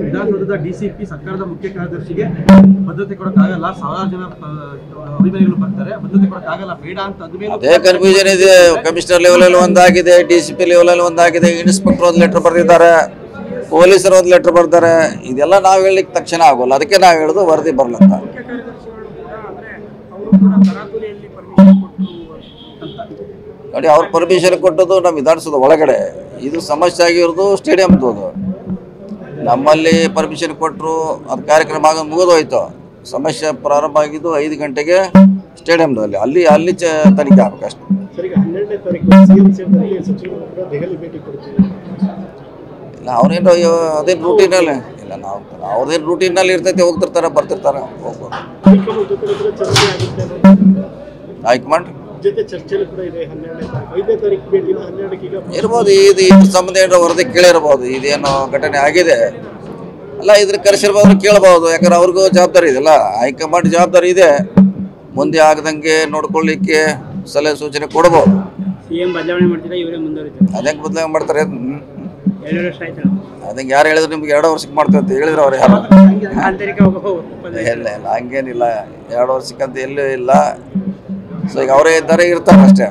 ವಿಧಾನಸೌಧದ ಡಿಸಿಪಿ ಸರ್ಕಾರದ ಮುಖ್ಯ ಕಾರ್ಯದರ್ಶಿಗೆ ಭದ್ರತೆ ಕೊಡಕ್ಕಾಗಲ್ಲ, ಸಾವಿರಾರು ಜನ ಅಭಿಮಾನಿಗಳು ಬರ್ತಾರೆ, ಭದ್ರತೆ ಕೊಡಕ್ಕಾಗಲ್ಲ ಬೇಡ ಅಂತ ಅದೇ ಕನ್ಫ್ಯೂಷನ್ ಇದೆ. ಕಮಿಷನರ್ ಲೆವೆಲ್ ಅಲ್ಲಿ ಒಂದಾಗಿದೆ, ಡಿಸಿಪಿ ಲೆವೆಲ್ ಅಲ್ಲಿ ಒಂದಾಗಿದೆ, ಇನ್ಸ್ಪೆಕ್ಟರ್ ಒಂದು ಲೆಟರ್ ಬರೆದಿದ್ದಾರೆ, ಪೊಲೀಸರು ಒಂದು ಲೆಟರ್ ಬರ್ತಾರೆ. ಇದೆಲ್ಲ ನಾವು ಹೇಳಲಿಕ್ಕೆ ತಕ್ಷಣ ಆಗೋಲ್ಲ. ಅದಕ್ಕೆ ನಾವು ಹೇಳೋದು ವರದಿ ಬರಲಂತ. ನೋಡಿ, ಅವ್ರು ಪರ್ಮಿಷನ್ ಕೊಟ್ಟದ್ದು ನಮ್ಮ ವಿಧಾನಸೌಧ ಒಳಗಡೆ. ಇದು ಸಮಸ್ಯೆ ಆಗಿರೋದು ಸ್ಟೇಡಿಯಂದು. ಅದು ನಮ್ಮಲ್ಲಿ ಪರ್ಮಿಷನ್ ಕೊಟ್ಟರು, ಅದು ಕಾರ್ಯಕ್ರಮ ಆಗೋದು ಮುಗಿದೋಯ್ತು. ಸಮಸ್ಯೆ ಪ್ರಾರಂಭ ಆಗಿದ್ದು 5 ಗಂಟೆಗೆ ಸ್ಟೇಡಿಯಂದಲ್ಲಿ. ಅಲ್ಲಿ ತನಿಖೆ ಆಗಬೇಕು ಅಷ್ಟೇ. ಇಲ್ಲ, ಅವರೇನು ಅದೇನು ರೂಟೀನಲ್ಲಿ ಇಲ್ಲ, ನಾವು ಅವ್ರದ್ದೇನು ರೂಟೀನಲ್ಲಿ ಇರ್ತೈತೆ, ಹೋಗ್ತಿರ್ತಾರೆ ಬರ್ತಿರ್ತಾರೆ, ಹೋಗ್ಬೋದು. ಹೈಕಮಾಂಡ್ ಇರ್ಬೋದು. ಇದ್ರ ಸಂಬಂಧ ಏನೋ ವರದಿ ಕೇಳಿರ್ಬೋದು, ಇದೇನೋ ಘಟನೆ ಆಗಿದೆ ಅಲ್ಲ, ಇದ್ರ ಕರೆಸಿರ್ಬೋದು, ಕೇಳ್ಬೋದು. ಯಾಕಂದ್ರೆ ಅವ್ರಿಗೂ ಜವಾಬ್ದಾರಿ ಇದೆಯಲ್ಲ, ಹೈಕಮಾಂಡ್ ಜವಾಬ್ದಾರಿ ಇದೆ. ಮುಂದೆ ಆಗದಂಗೆ ನೋಡ್ಕೊಳ್ಳಿಕ್ಕೆ ಸಲಹೆ ಸೂಚನೆ ಕೊಡ್ಬೋದು. ಅದಂಗೆ ಬದಲಾವಣೆ ಮಾಡ್ತಾರೆ. ಅದಂಗೆ ಯಾರು ಹೇಳಿದ್ರು ನಿಮ್ಗೆ 2 ವರ್ಷಕ್ಕೆ ಮಾಡ್ತಾರೆ ಅಂತ ಹೇಳಿದ್ರು ಅವ್ರು ಯಾರು? ಇಲ್ಲ ಇಲ್ಲ, ಹಂಗೇನಿಲ್ಲ. 2 ವರ್ಷಕ್ಕಂತ ಎಲ್ಲೂ ಇಲ್ಲ. ಸೊ ಈಗ ಅವರೇ ಇದ್ದಾರೆ, ಇರ್ತಾರೆ ಅಷ್ಟೇ.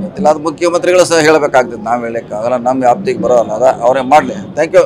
ಗೊತ್ತಿಲ್ಲ, ಅದು ಮುಖ್ಯಮಂತ್ರಿಗಳು ಸಹ ಹೇಳಬೇಕಾಗ್ತದೆ. ನಾವು ಹೇಳಕ್ಕಾಗಲ್ಲ, ನಮ್ಮ ವ್ಯಾಪ್ತಿಗೆ ಬರೋಲ್ಲ. ಅದ ಅವರೇ ಮಾಡಲಿ. Thank you.